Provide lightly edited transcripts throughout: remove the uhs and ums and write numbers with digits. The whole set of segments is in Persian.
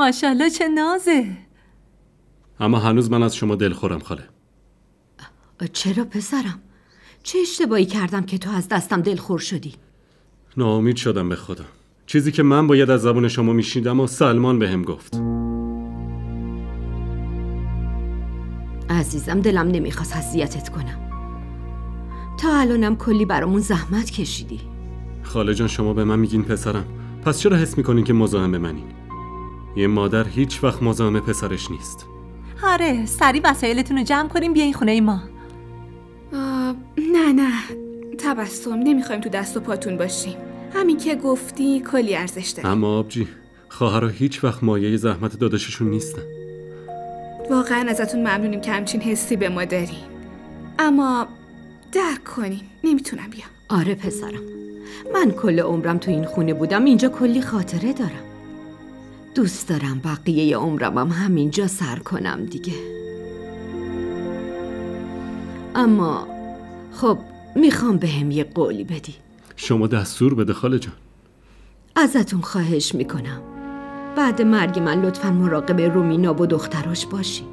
ماشاءالله چه نازه. اما هنوز من از شما دلخورم خاله. چرا پسرم؟ چه اشتباهی کردم که تو از دستم دلخور شدی؟ ناامید شدم به خدا. چیزی که من باید از زبان شما میشنیدم و سلمان بهم گفت. عزیزم دلم نمیخواست اذیتت کنم. تا الانم کلی برامون زحمت کشیدی. خاله جان شما به من میگین پسرم، پس چرا حس میکنین که مزاحم منین؟ یه مادر هیچ وقت مزاحم پسرش نیست. آره سریع وسایلتون رو جمع کنیم بیاین خونه ما. نه تبسم، نمیخوایم تو دست و پاتون باشیم. همین که گفتی کلی ارزش داره. اما آبجی خواهرها هیچ وقت مایه زحمت داداششون نیستن. واقعا ازتون ممنونیم که همچین حسی به ما داریم، اما درک کنین نمیتونم بیام. آره پسرم، من کل عمرم تو این خونه بودم، اینجا کلی خاطره دارم. دوست دارم بقیه عمرم هم همینجا سر کنم دیگه. اما خب میخوام بهم یه قولی بدی. شما دستور بده خاله جان. ازتون خواهش میکنم بعد مرگ من لطفاً مراقب رومینا و دختراش باشی.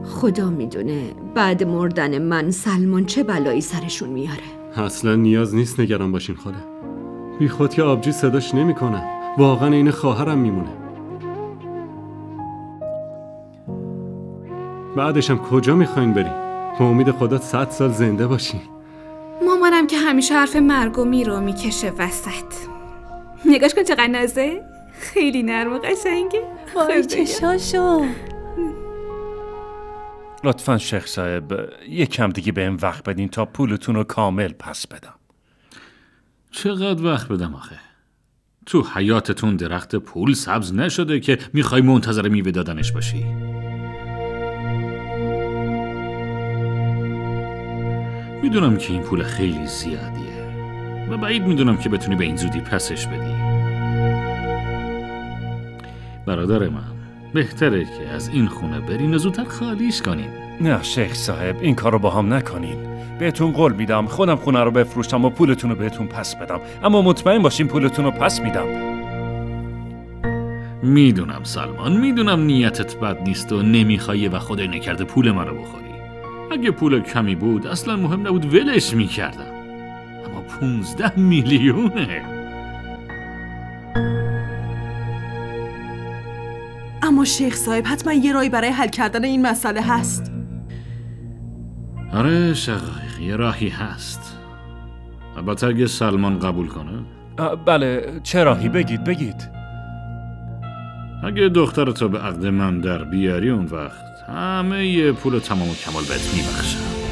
خدا میدونه بعد مردن من سلمان چه بلایی سرشون میاره. اصلا نیاز نیست نگران باشین خاله. بی خود که آبجی صداش نمیکنه. واقعا این خواهرم میمونه. بعدش هم کجا میخواین برین؟ به امید خدا 100 سال زنده باشین. مامانم که همیشه حرف مرگ و میر رو میکشه وسط. نگاش کن چقدر نازه، خیلی نرم و قشنگه. وای چشاشو. لطفاً شیخ صاحب یک کم دیگه بهم وقت بدین تا پولتون رو کامل پس بدم. چقدر وقت بدم آخه؟ تو حیاتتون درخت پول سبز نشده که میخوای منتظر میوه دادنش باشی؟ میدونم که این پول خیلی زیادیه و بعید میدونم که بتونی به این زودی پسش بدی. برادر من، بهتره که از این خونه برین و زودتر خالیش کنین. نه شیخ صاحب این کار رو با هم نکنین. بهتون قول میدم خودم خونه رو بفروشم و پولتون رو بهتون پس بدم، اما مطمئن باشین پولتون رو پس میدم. میدونم سلمان، میدونم نیتت بد نیست و نمیخوای و خدای نکرده پول من رو بخوری. اگه پول کمی بود اصلا مهم نبود ولش میکردم، اما 15 میلیونه. اما شیخ صاحب حتما یه راهی برای حل کردن این مسئله هست. آره شقایق یه راهی هست، البته اگه سلمان قبول کنه. بله چه راهی؟ بگید. اگه دخترتو به عقد من در بیاری اون وقت همه یه پول تمام و کمال بهت میبخشم.